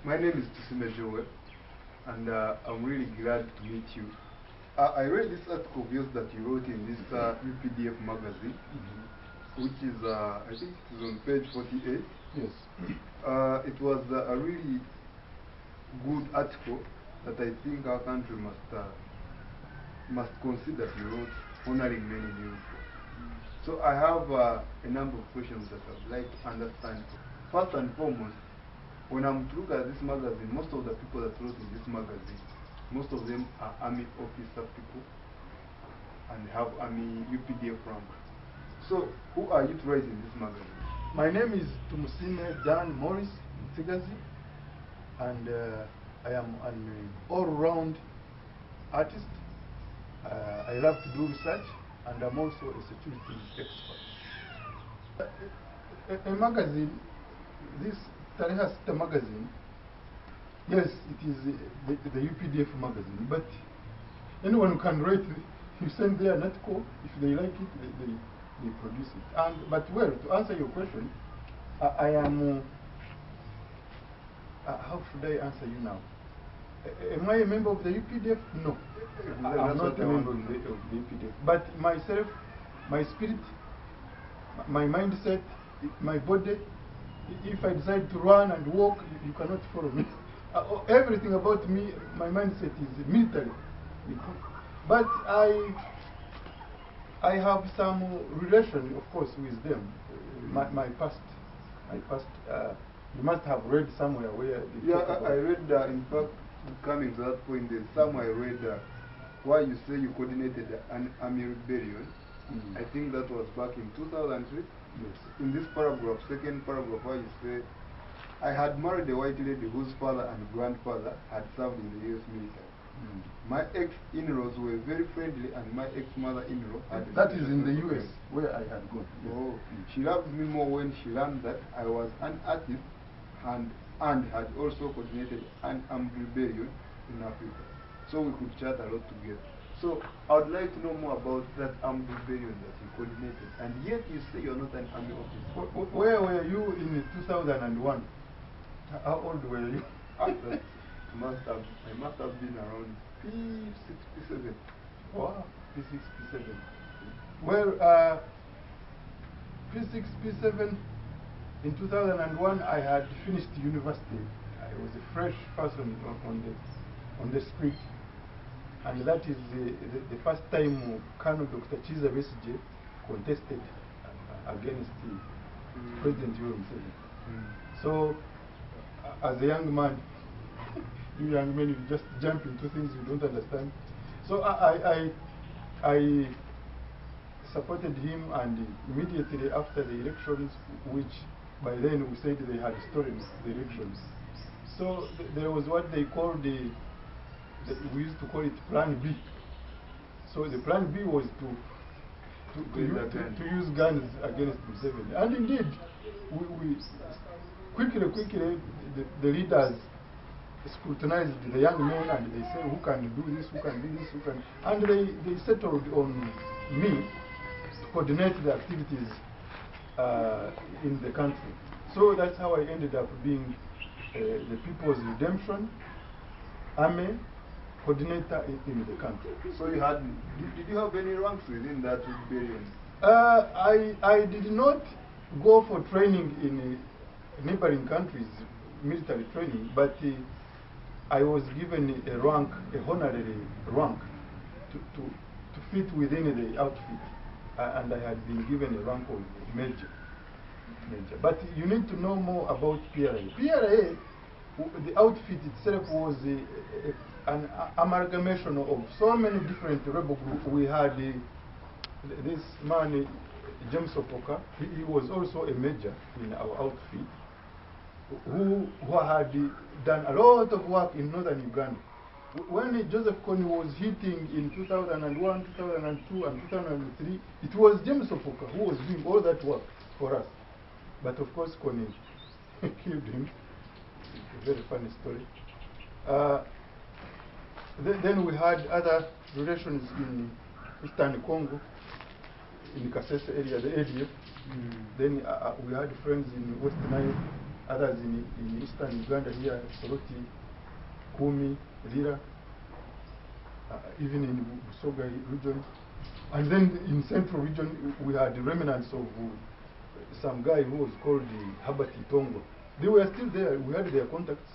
My name is Tumusiime, and I'm really glad to meet you. I read this article of yours that you wrote in this UPDF magazine, which is, I think it is on page 48. Yes. It was a really good article that I think our country must consider. You wrote honoring many news. So I have a number of questions that I'd like to understand. First and foremost, when I'm to look at this magazine, most of the people that wrote in this magazine, most of them are army officer people and have army UPDF rank. So who are you to write in this magazine? My name is Tumusiime Dan Mutsigazi, and I am an all-round artist. I love to do research, and I'm also a security expert. A magazine, this Tareha Sita magazine, yes, it is the UPDF magazine, but anyone can write, you send there an article, if they like it, they produce it. But well, to answer your question, I am, how should I answer you now? Am I a member of the UPDF? No, I'm not a member of the UPDF. But myself, my spirit, my mindset, my body, if I decide to run and walk, you cannot follow me. Everything about me, my mindset is military. But I have some relation, of course, with them. My past. You must have read somewhere where. I read, in fact, coming to that point, there's somewhere I read why you say you coordinated an army rebellion. I think that was back in 2003. Yes. In this paragraph, second paragraph, where you say, I had married a white lady whose father and grandfather had served in the US military. My ex-in-laws were very friendly, and my ex-mother-in-law had... That is in the US, where I had gone. Yes. Oh, she loved me more when she learned that I was an artist and had also coordinated an armed rebellion in Africa. So we could chat a lot together. So I would like to know more about that armed rebellion that you coordinated. And yet you say you're not an army officer. Where were you in 2001? How old were you? I must have been around P6, P7. Wow, P6, P7. Well, P6, P7, in 2001, I had finished university. I was a fresh person on the street. And that is the first time Colonel Dr. Chiza Besije contested against President Yoweri Museveni. So, as a young man, you young men, you just jump into things you don't understand. So I supported him, and immediately after the elections, which by then we said they had stolen the elections. So there was what they called we used to call it Plan B. So the Plan B was to use guns against Museveni. And indeed, we quickly, the leaders scrutinized the young men, and they said, who can do this, who can do this, who can... And they settled on me to coordinate the activities in the country. So that's how I ended up being the People's Redemption Army coordinator in the country. So you had, did you have any ranks within that rebellion? I did not go for training in neighboring countries, military training, but I was given a rank, a honorary rank, to fit within the outfit, and I had been given a rank of major. But you need to know more about PRA. PRA, the outfit itself was an amalgamation of so many different rebel groups. We had this man, James Opoka. He was also a major in our outfit, who had done a lot of work in northern Uganda. When Joseph Kony was hitting in 2001, 2002, and 2003, it was James Opoka who was doing all that work for us. But of course, Kony killed him. It's a very funny story. Then we had other relations in Eastern Congo, in Kasese area, the ADF. Then we had friends in West Nile. others in eastern Uganda here, Soroti, Kumi, Lira, even in Busoga region. And then in central region, we had the remnants of some guy who was called Herbert Itongo. They were still there. We had their contacts.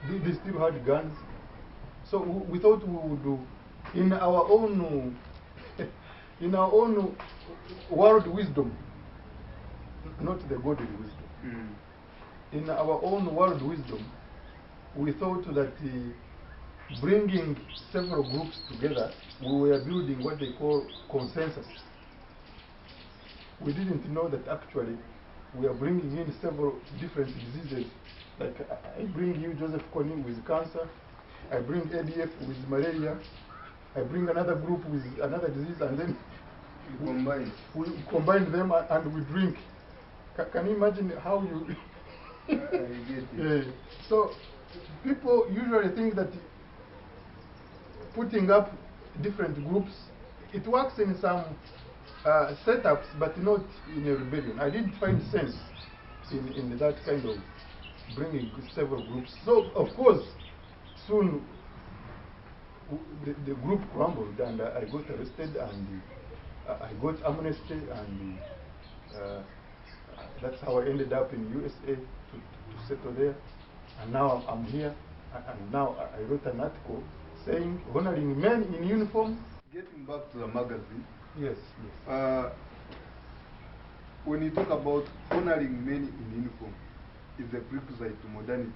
They still had guns. So we thought we would do in our own in our own world wisdom, not the godly wisdom. In our own world wisdom, we thought that bringing several groups together, we were building what they call consensus. We didn't know that actually we are bringing in several different diseases. Like I bring you Joseph Kony with cancer, I bring ADF with malaria, I bring another group with another disease, and then we combine them and we drink. Can you imagine how you... I get it. So people usually think that putting up different groups, it works in some setups, but not in a rebellion. I didn't find sense in that kind of bringing several groups. So, of course, soon the group crumbled and I got arrested and I got amnesty and that's how I ended up in USA to settle there. And now I'm here and now I wrote an article saying honoring men in uniform. Getting back to the magazine. Yes, yes. When you talk about honoring men in uniform, is a prerequisite to modernity.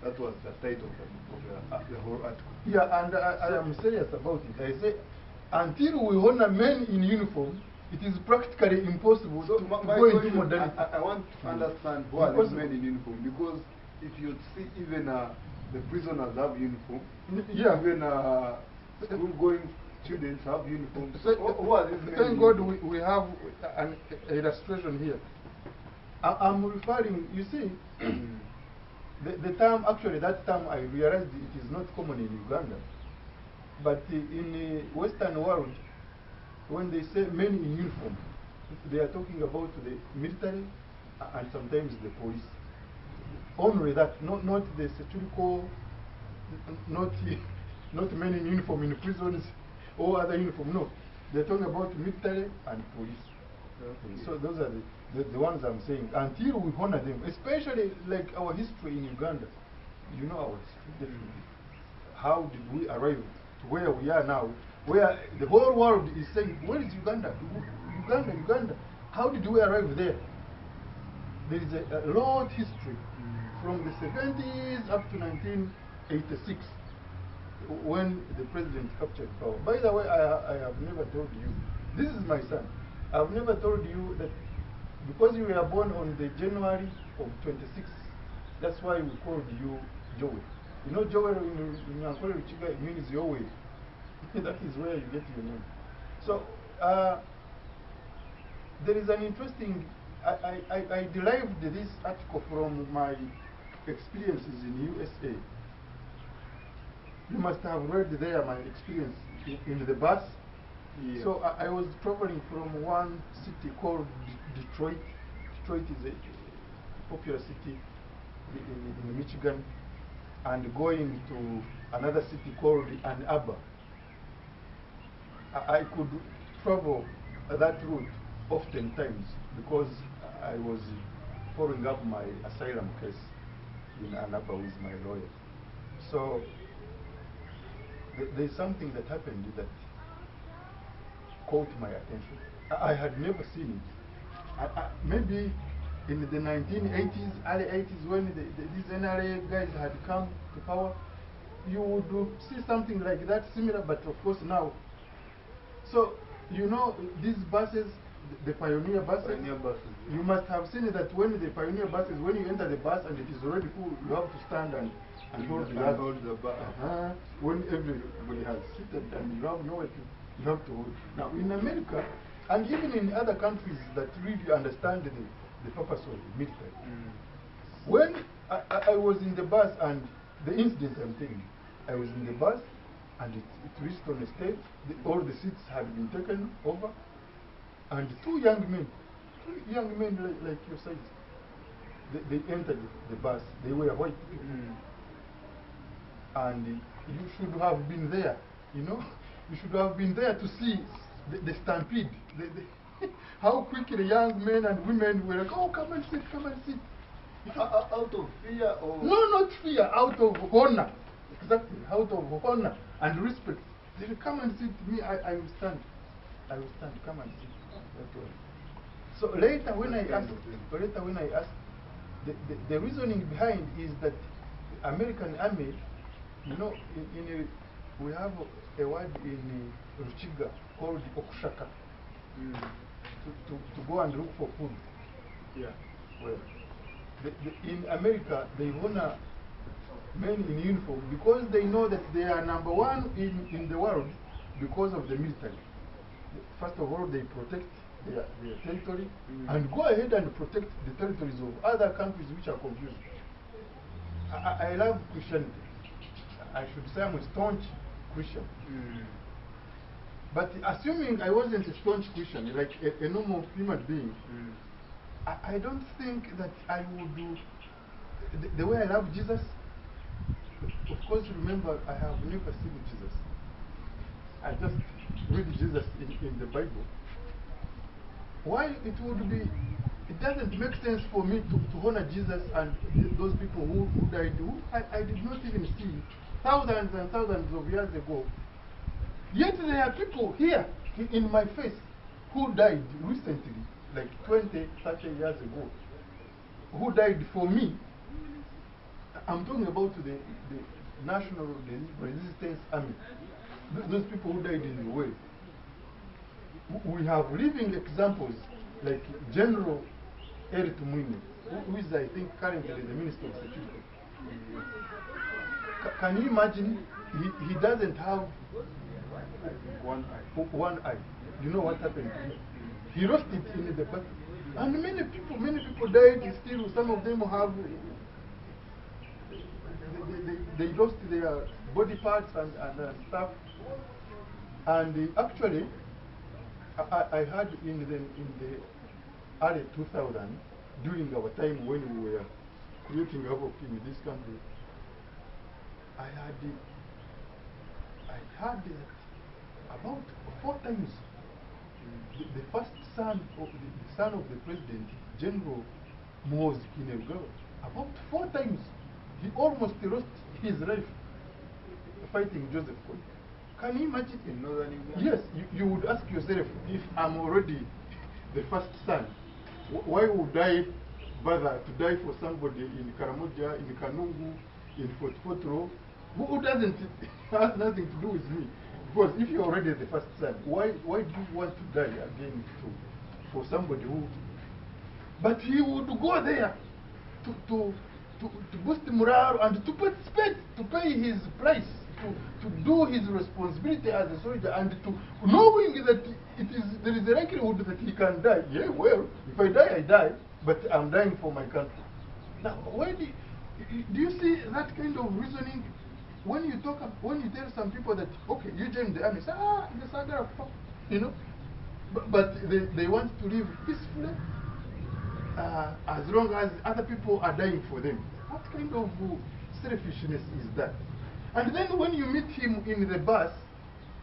That was the title of the whole article. Yeah, and I am serious about it. I say, until we honor men in uniform, it is practically impossible to go into modernity. I want to understand who are these men in uniform, because if you see even the prisoners have uniform, yeah. Even school-going students have uniforms. So, who are these men? Thank God we have an illustration here. I'm referring, you see, the term, actually that term I realized it is not common in Uganda. But in the Western world, when they say men in uniform, they are talking about the military and sometimes the police. Only that, not the security corps, not men in uniform in prisons or other uniform, no. They're talking about military and police. Okay. So those are the ones I'm saying. Until we honor them, especially like our history in Uganda. You know our history, definitely. How did we arrive to where we are now? Where the whole world is saying, where is Uganda? Uganda. How did we arrive there? There is a long history from the 70s up to 1986 when the president captured power. By the way, I have never told you, this is my son. I've never told you that because you were born on the January of 26th, that's why we called you Joey. You know, Joey in Yankole Ruchiga, it means your way. That is where you get your name. So, there is an interesting, I derived this article from my experiences in USA. You must have read there my experience in the bus. Yeah. So I was traveling from one city called Detroit. Detroit is a popular city in Michigan, and going to another city called Ann Arbor. I could travel that route oftentimes because I was following up my asylum case in Ann Arbor with my lawyer. So there's something that happened that caught my attention. I had never seen it. Maybe in the 1980s, early 80s, when these NRA guys had come to power, you would see something like that, similar, but of course now. So, you know, these buses, the Pioneer buses, you must have seen that when the Pioneer buses, when you enter the bus and it is already full, you have to stand and hold the bus. When everybody has seated and you have nowhere to, you have to hold. Now, in America, and even in other countries that really understand the purpose of the military, when I was in the bus, and the incident I'm telling you, I was in the bus and it reached on a stage, all the seats had been taken over, and two young men like your size, they entered the bus. They were white people. And you should have been there, you know. You should have been there to see the stampede. How quickly young men and women were like, oh, come and sit, come and sit. Out of fear or? No, not fear, out of honor. Exactly, out of honor and respect. They will come and sit. Me, I will stand. I will stand. Come and sit. So later when I asked, the reasoning behind is that the American army, you know, we have a word in Ruchiga called okushaka, to go and look for food. Yeah. Well, in America, they honor men in uniform because they know that they are number one in the world because of the military. First of all, they protect their territory and go ahead and protect the territories of other countries which are confused. I love Christianity. I should say I'm a staunch Christian. But assuming I wasn't a staunch Christian, like a normal human being, I don't think that I would do the way I love Jesus. Of course, remember, I have never seen Jesus. I just read Jesus in the Bible. Why it would be, it doesn't make sense for me to honor Jesus and those people who died, who I did not even see thousands and thousands of years ago. Yet there are people here in my face who died recently, like 20, 30 years ago, who died for me. I'm talking about the National Resistance Army, those people who died in the war. We have living examples like General Tumusiime, who is, I think, currently the Minister of Security. Can you imagine? He doesn't have one eye. One eye. You know what happened to him? He lost it in the battle. And many people died. Still, some of them have. They lost their body parts and stuff. And actually, I heard in the early 2000, during our time when we were creating havoc in this country, I heard that about 4 times the first son of the son of the president, General Mutsigazi, about 4 times he almost lost his life fighting Joseph Kony. Can you imagine? In northern Uganda? Yes, you would ask yourself, if I'm already the first son, why would I bother to die for somebody in Karamoja, in Kanungu, in Fort Potro, who doesn't has nothing to do with me? Because if you're already the first son, why do you want to die again for somebody who? But he would go there to boost morale and to participate, to pay his price, to do his responsibility as a soldier, and to knowing that there is a likelihood that he can die. Yeah, well, if I die, I die, but I'm dying for my country. Now, why do you see that kind of reasoning? When you tell some people that, okay, you join the army, say, the saga of fuck, you know, but they want to live peacefully as long as other people are dying for them. What kind of selfishness is that? And then when you meet him in the bus,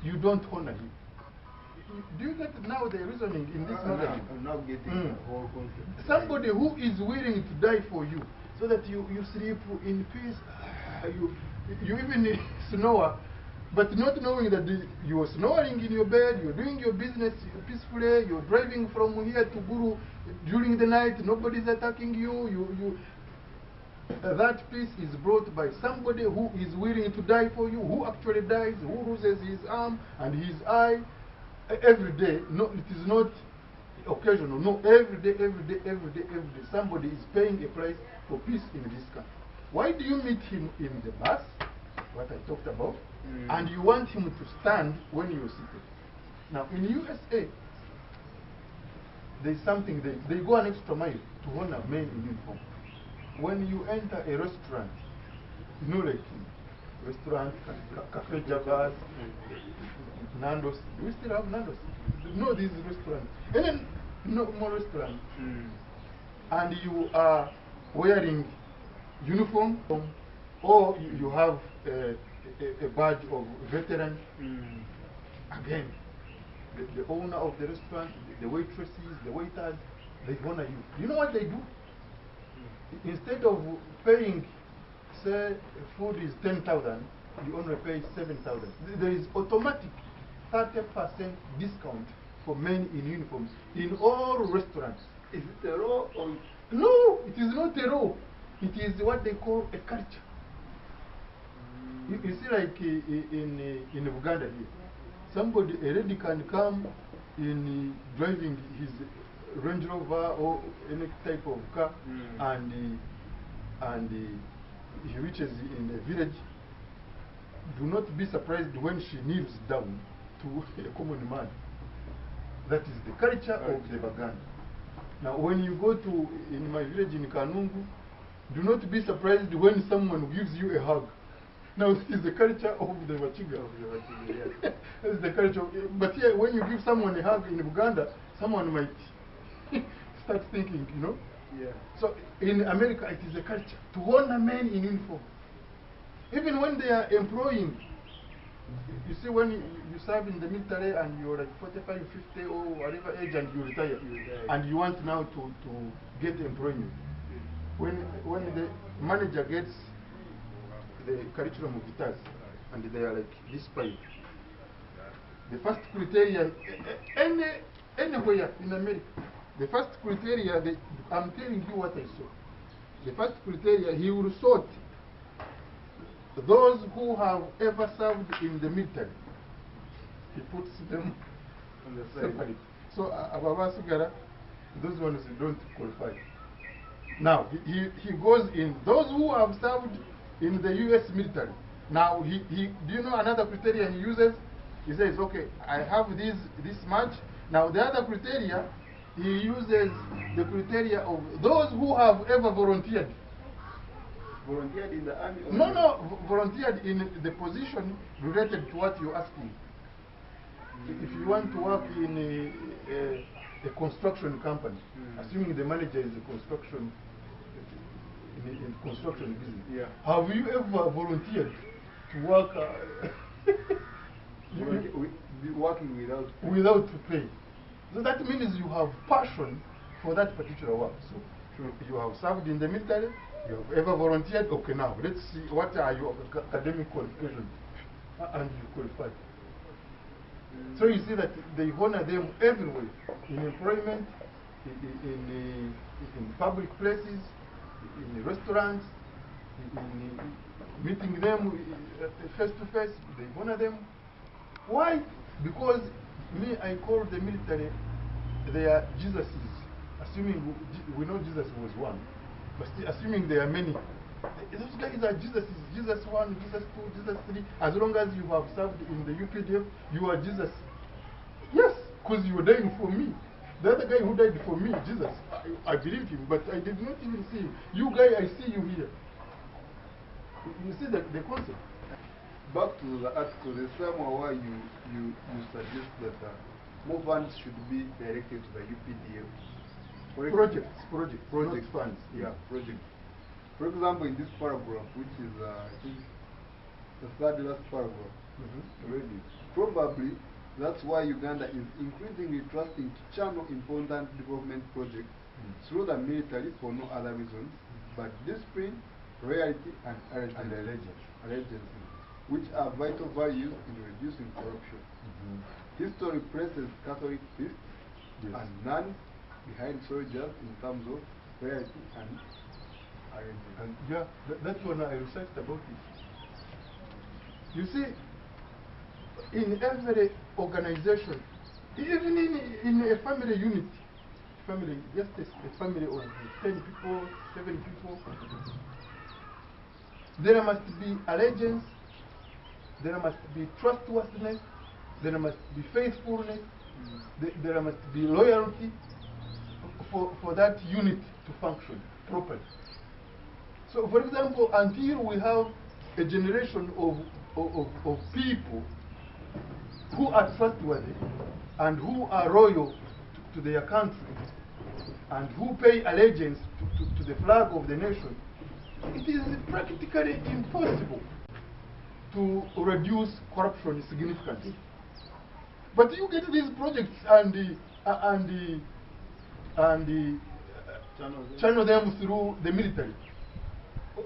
you don't honor him. Do you get now the reasoning in this magazine? I'm now getting the whole concept. Somebody who is willing to die for you so that you sleep in peace, you even snore, but not knowing that you are snoring in your bed, you're doing your business peacefully, you're driving from here to Guru during the night, nobody's attacking you, that peace is brought by somebody who is willing to die for you, who actually dies, who loses his arm and his eye every day. No, it is not occasional. No, every day, somebody is paying a price for peace in this country. Why do you meet him in the bus, what I talked about, and you want him to stand when you're seated? Now, in USA, there's something, they go an extra mile to honor men in uniform. When you enter a restaurant, you know, like restaurant, Cafe Jabas, Nando's. Do we still have Nando's? No, these restaurants. And then, no more restaurants. And you are wearing uniform, or you have a badge of veteran. Again, the owner of the restaurant, the waitresses, the waiters, they honor you. You know what they do? Instead of paying, say, food is 10,000, you only pay 7,000. There is automatic 30% discount for men in uniforms in all restaurants. Is it a law or? No, it is not a law. It is what they call a culture. You see, like in Uganda here, somebody, a lady can come in driving his Range Rover or any type of car, and he reaches in a village. Do not be surprised when she kneels down to a common man. That is the culture of the Baganda. Now, when you go to in my village in Kanungu, do not be surprised when someone gives you a hug. Now, this is the culture of the Mutsigazi. Yes. This is the culture. But here, when you give someone a hug in Uganda, someone might start thinking, you know. Yeah. So in America, it is a culture to honor men in uniform. Even when they are employing, you see, when you serve in the military and you're like 45, 50 or whatever age and you retire, and you want now to get employment. When the manager gets the curriculum of guitars and they are like this pipe, the first criteria, anywhere in America, the first criteria, I'm telling you what I saw. The first criteria, he will sort those who have ever served in the military. He puts them on the side. So, Ababa Sugara, those ones don't qualify. Now, he goes in, those who have served in the US military. Now, do you know another criteria he uses? He says, okay, I have this much. Now, the other criteria, he uses the criteria of those who have ever volunteered. Volunteered in the army? Or No, volunteered in the position related to what you're asking. If you want to work in a construction company, assuming the manager is a construction in construction business, have you ever volunteered to work working without pay? So that means you have passion for that particular work. So you have served in the military, you have ever volunteered. Okay, now let's see what are your academic qualifications, and you qualify. So you see that they honor them everywhere, in employment, in public places, in restaurants, in meeting them face to face. They honor them. Why? Because I call the military, they are Jesuses. Assuming we know Jesus was one, but still assuming there are many. Those guys are Jesuses. Jesus 1, Jesus 2, Jesus 3. As long as you have served in the UPDF, you are Jesus. Yes, because you were dying for me. The other guy who died for me, Jesus, I believed him, but I did not even see him. You guy, I see you here. You see the concept. Back to the article, there's somewhere where you suggest that more funds should be directed to the UPDF. Project funds. Yeah, project. For example, in this paragraph, which is I think the third last paragraph, probably that's why Uganda is increasingly trusting to channel important development projects through the military for no other reasons but discipline, loyalty, and allegiance, which are vital values in reducing corruption. History places Catholic priests and nuns behind soldiers in terms of loyalty and allegiance. And yeah, that's when I researched about it. You see, in every organization, even in a family unit, just a family of 10 people, 7 people, there must be allegiance, there must be trustworthiness, there must be faithfulness, there must be loyalty for that unit to function properly. So, for example, until we have a generation of people who are trustworthy and who are loyal to their country, and who pay allegiance to the flag of the nation, it is practically impossible to reduce corruption significantly. But you get these projects and channel them through the military.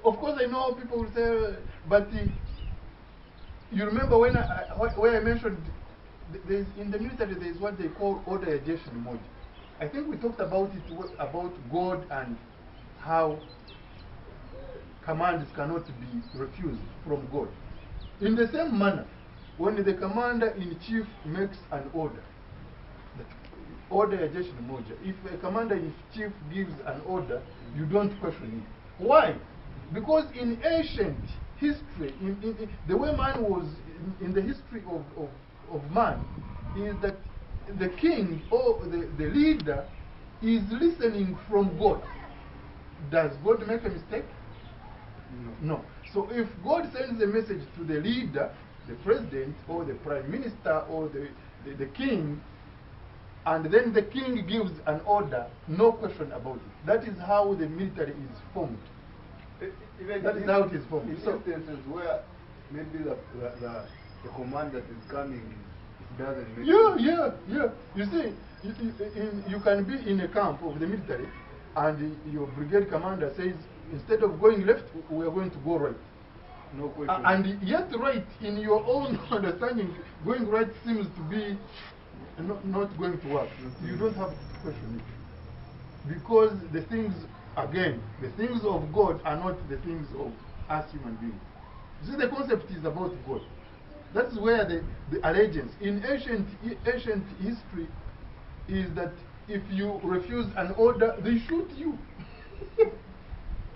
Of course, I know people will say, but you remember when I mentioned in the military there is what they call order adjustment mode. I think we talked about it, about God and how commands cannot be refused from God. In the same manner, when the commander-in-chief makes an order, the order adjustment mode, if a commander-in-chief gives an order, you don't question it. Why? Because in ancient history, the way man was in the history of man, is that the king or the leader is listening from God. Does God make a mistake? No. So if God sends a message to the leader, the president or the prime minister or the king, and then the king gives an order, no question about it. That is how the military is formed. That is how it is formed. In instances where maybe the command that is coming doesn't make sense. Yeah. You see, you can be in a camp of the military, and your brigade commander says, instead of going left, we are going to go right. No question. And yet right, in your own understanding, going right seems to be not going to work. You don't have to question it. Because the things, again, the things of God are not the things of us human beings. You see, the concept is about God. That's where the allegiance in ancient history is that if you refuse an order, they shoot you.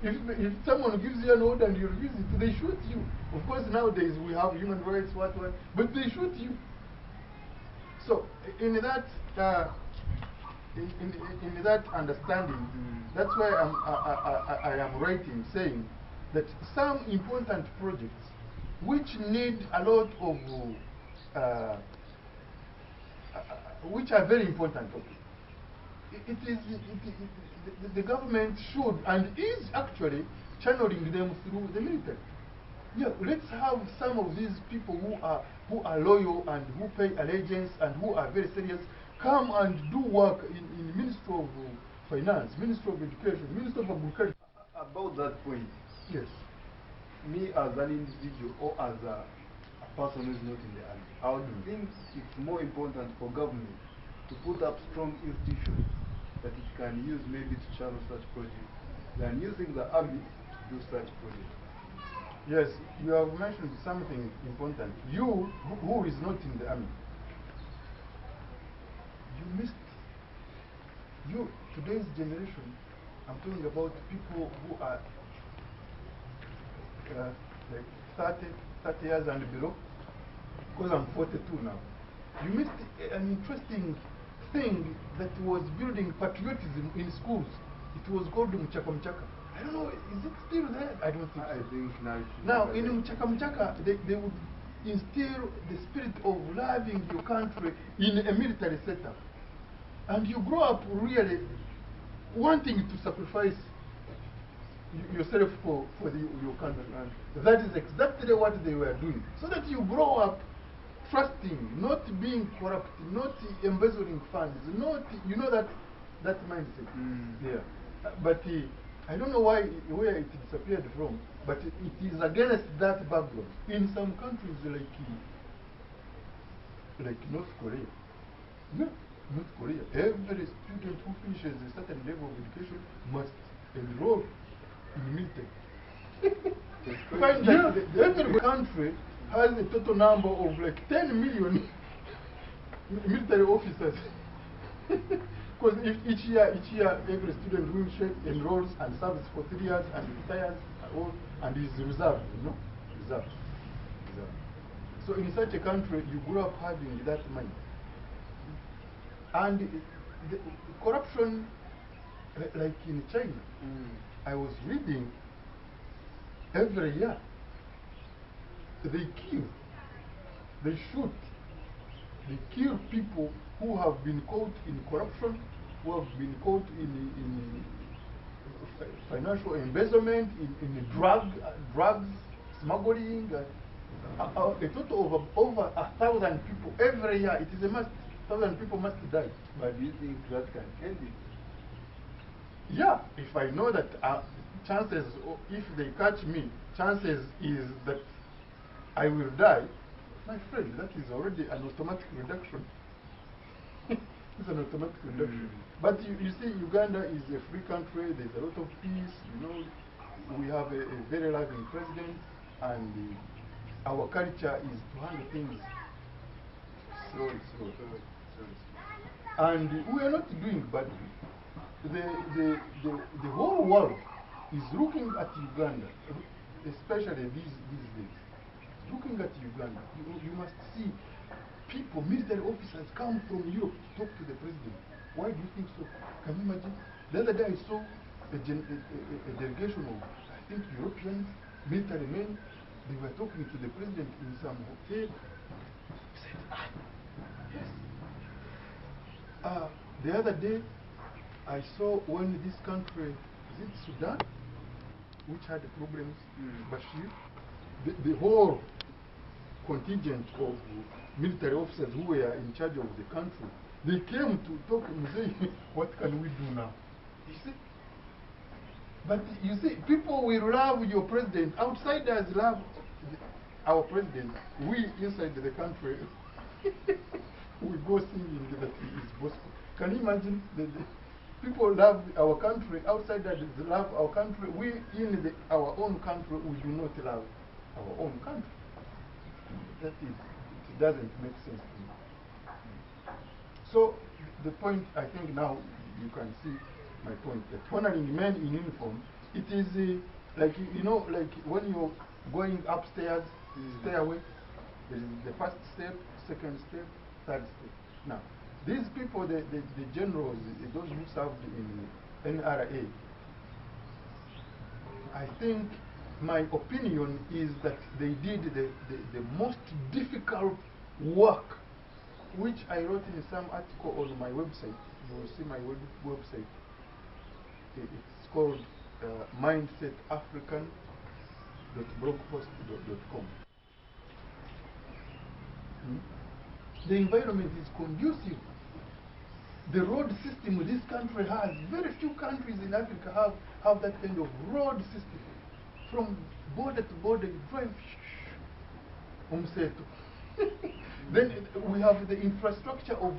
If someone gives you an order and you refuse it, they shoot you. Of course, nowadays we have human rights, but they shoot you. So, in that in that understanding, that's why I am writing, saying that some important projects which need a lot of, which are very important, the government should and is actually channeling them through the military. Yeah, let's have some of these people who are loyal and who pay allegiance and who are very serious come and do work in Ministry of Finance, Ministry of Education, Ministry of Agriculture. About that point, yes, me as an individual or as a person who is not in the army, I would think it's more important for government to put up strong institutions that it can use maybe to channel such projects than using the army to do such projects. Yes, you have mentioned something important. You, who is not in the army, you missed. Today's generation, I'm talking about people who are like 30 years and below, because I'm 42 now. You missed an interesting thing that was building patriotism in schools. It was called Muchaka. I don't know, is it still there? I don't think so. I think now in Muchaka, they would instill the spirit of loving your country in a military setup. And you grow up really wanting to sacrifice yourself for your country. And that is exactly what they were doing. So that you grow up trusting, not being corrupt, not embezzling funds, not, you know, that mindset. Yeah. But I don't know where it disappeared from, but it is against that background. In some countries like North Korea, North Korea, every student who finishes a certain level of education must enroll in the military. Find that every country has a total number of like 10 million military officers. Because each year every student who enrolls and serves for 3 years and retires and is reserved, you know? Reserved. So in such a country, you grow up having that money. And the corruption, like in China, I was reading every year, they kill, they shoot, they kill people who have been caught in corruption who have been caught in financial embezzlement, in drugs, smuggling. A total of over 1,000 people every year. It is a must. 1,000 people must die. But do you think that can end it? Yeah, if I know that chances, if they catch me, chances is that I will die. My friend, that is already an automatic reduction. It's an automatic reduction. But you see, Uganda is a free country. There's a lot of peace. You know, we have a very loving president, and our culture is to handle things slowly. And we are not doing badly. The whole world is looking at Uganda, especially these days. Looking at Uganda, you must see people, military officers come from Europe to talk to the president. Why do you think so? Can you imagine? The other day I saw a delegation of, I think, Europeans, military men. They were talking to the president in some hotel. He said, yes. The other day, I saw when this country, is it Sudan, which had problems, Bashir, the whole contingent of military officers who were in charge of the country, they came to talk and say, what can we do now? You see? But you see, people will love your president. Outsiders love our president. We inside the country, we go singing that he is gospel. Can you imagine? People love our country. Outsiders love our country. We in our own country, we do not love our own country. That is, it doesn't make sense to me. So the point, I think now you can see my point, that honoring men in uniform, it is like, you know, like when you're going upstairs, stairway, there is the first step, second step, third step. Now, these people, the generals, those who served in NRA, I think my opinion is that they did the most difficult work, which I wrote in some article on my website. You will see my website. It's called mindsetafrican.blogpost.com. The environment is conducive. The road system this country has, very few countries in Africa have that kind of road system. From border to border, you drive, Then we have the infrastructure of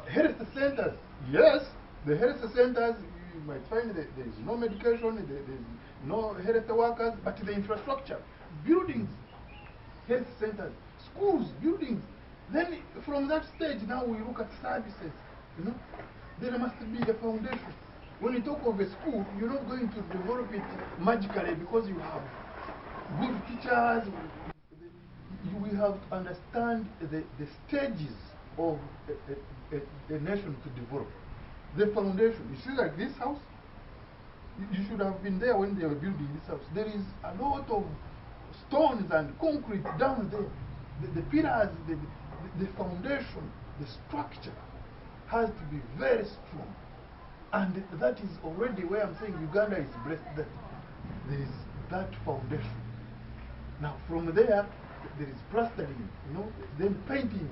health centers. Yes, the health centers, you might find that there is no medication, there is no health workers, but the infrastructure, buildings, health centers, schools, buildings. Then from that stage, now we look at services. You know, there must be a foundation. When you talk of a school, you're not going to develop it magically because you have good teachers. We have to understand the stages of a nation to develop. The foundation. You see, like this house, you should have been there when they were building this house. There is a lot of stones and concrete down there. The pillars, the foundation, the structure has to be very strong. And that is already where I'm saying Uganda is blessed that there is that foundation. Now from there is plastering, you know, then painting.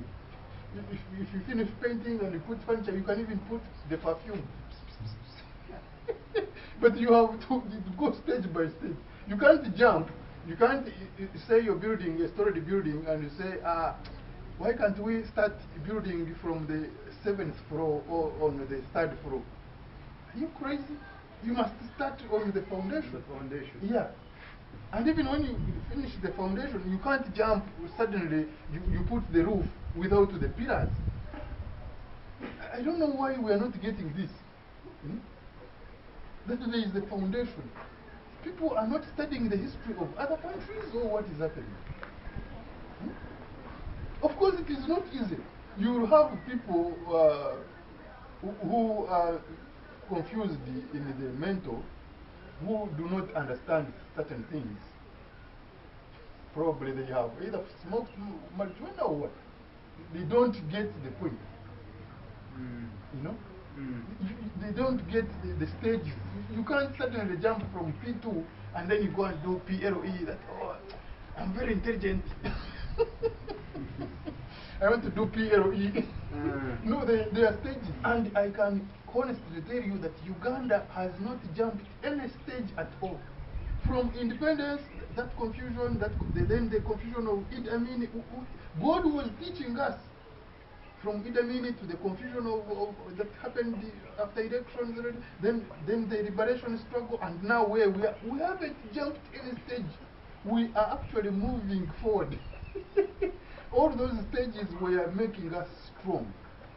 If you finish painting and you put furniture, you can even put the perfume. But you have to go stage by stage. You can't jump. You can't say you're building a storied building and you say, why can't we start building from the 7th floor or on the 3rd floor? Are you crazy? You must start on the foundation. The foundation. Yeah. And even when you finish the foundation, you can't jump suddenly, you put the roof without the pillars. I don't know why we are not getting this. That there is the foundation. People are not studying the history of other countries or what is happening. Of course, it is not easy. You will have people who are confused in the mental, who do not understand certain things. Probably they have either smoked marijuana or what. They don't get the point. You know? They don't get the stages. You can't suddenly jump from P2 and then you go and do PLE. That, oh, I'm very intelligent. I want to do PLE. No, there are stages. And I can honestly tell you that Uganda has not jumped any stage at all. From independence, that confusion, then the confusion of Idi Amin, God was teaching us. From Idi Amin to the confusion of that happened after elections, then the liberation struggle, and now where we are, we haven't jumped any stage. We are actually moving forward. All those stages were making us strong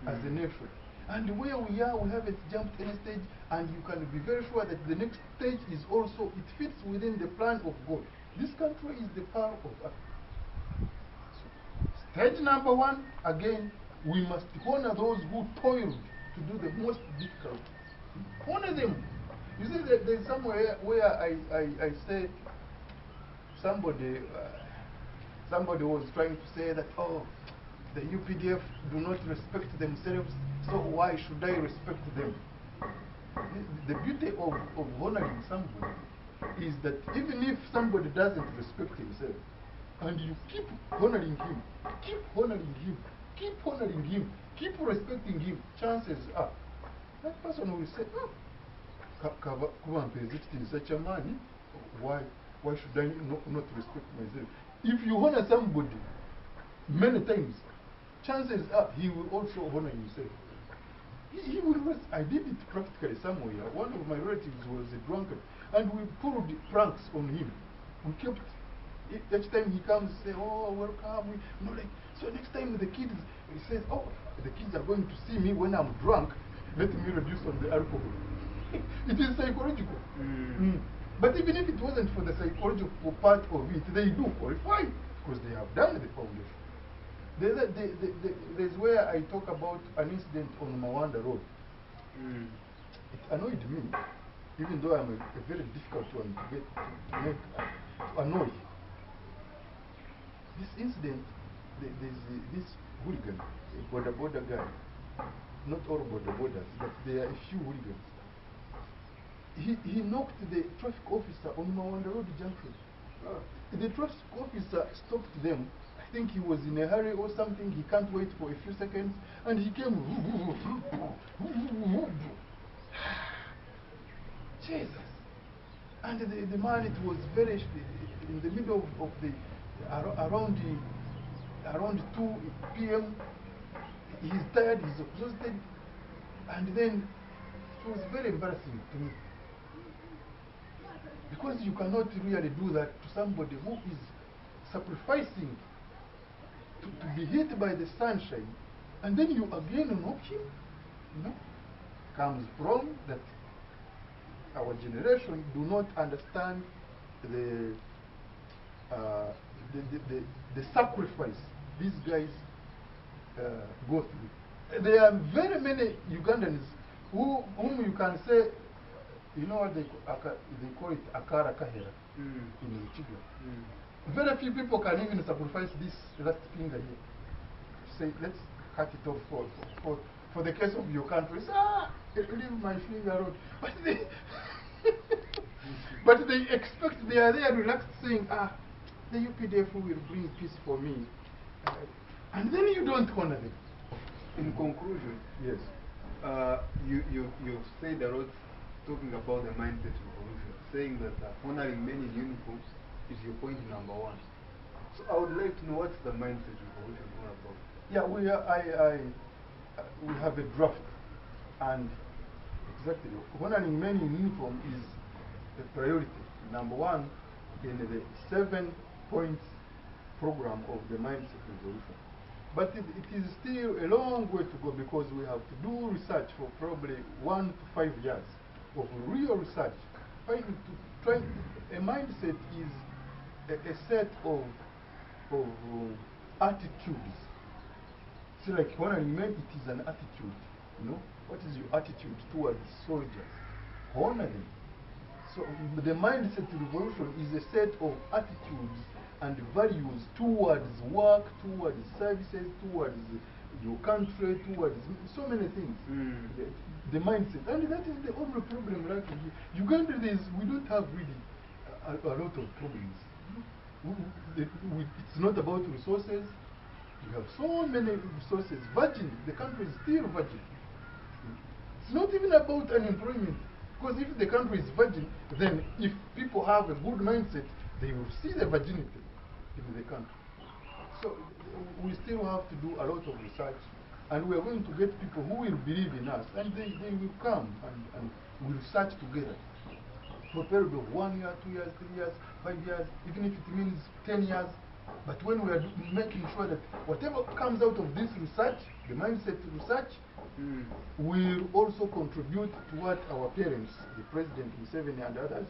as a nation. And where we are, we haven't jumped any stage, and you can be very sure that the next stage is also, it fits within the plan of God. This country is the power of Africa. So, stage number one, again, we must honor those who toiled to do the most difficult. Honor them. You see, there's somewhere where I say somebody was trying to say that, oh, the UPDF do not respect themselves, so why should I respect them? The beauty of honoring somebody is that even if somebody doesn't respect himself, and you keep honoring him, keep honoring him, keep honoring him, keep respecting him, chances are that person will say, oh, such a man, why should I not respect myself? If you honor somebody many times, chances are he will also honor himself. He will rest. I did it practically somewhere. One of my relatives was a drunkard, and we pulled pranks on him. We kept, each time he comes, say, oh, welcome. So next time the kids, he says, oh, the kids are going to see me when I'm drunk, let me reduce on the alcohol. It is psychological. But even if it wasn't for the psychological part of it, they do qualify, because they have done the foundation. There's where I talk about an incident on Mawanda Road. It annoyed me, even though I'm a very difficult one to annoy. This incident, there's this hooligan, a border guy. Not all borders, but there are a few hooligans. He knocked the traffic officer on Mawanda Road junction. The traffic officer stopped them. I think he was in a hurry or something. He can't wait for a few seconds, and he came. Jesus! And the man, it was very in the middle of the around 2 p.m. He's tired, he's exhausted, and then it was very embarrassing to me, because you cannot really do that to somebody who is sacrificing to be hit by the sunshine, and then you again knock him. Comes from that our generation do not understand the sacrifice these guys go through. There are very many Ugandans whom you can say, you know what they call it, akara kahera in Uganda. Very few people can even sacrifice this last finger here. Say, let's cut it off for the case of your country. Say, leave my finger alone. But they expect, they are there relaxed saying, the UPDF will bring peace for me. And then you don't honor them. In conclusion, yes, you've said a lot talking about the mindset revolution, saying that honoring men in uniforms is your point number one. So I would like to know what's the mindset revolution all about. Yeah, we have a draft, and exactly honoring men in uniform is a priority. Number one in the 7-point program of the mindset revolution. But it is still a long way to go, because we have to do research for probably 1 to 5 years of real research. A mindset is a set of attitudes. So like honoring men, it is an attitude. What is your attitude towards soldiers? Honor them. So the mindset revolution is a set of attitudes and values towards work, towards services, towards your country, towards so many things. The mindset. And that is the only problem right here. Uganda, we don't have really a lot of problems. It's not about resources. We have so many resources. Virgin, the country is still virgin. It's not even about unemployment. Because if the country is virgin, then if people have a good mindset, they will see the virginity in the country. So we still have to do a lot of research, and we are going to get people who will believe in us, and they will come and we'll research together for a period of 1 year, 2 years, 3 years, 5 years, even if it means 10 years. But when we are making sure that whatever comes out of this research, the mindset research, will also contribute to what our parents, the President Museveni and others,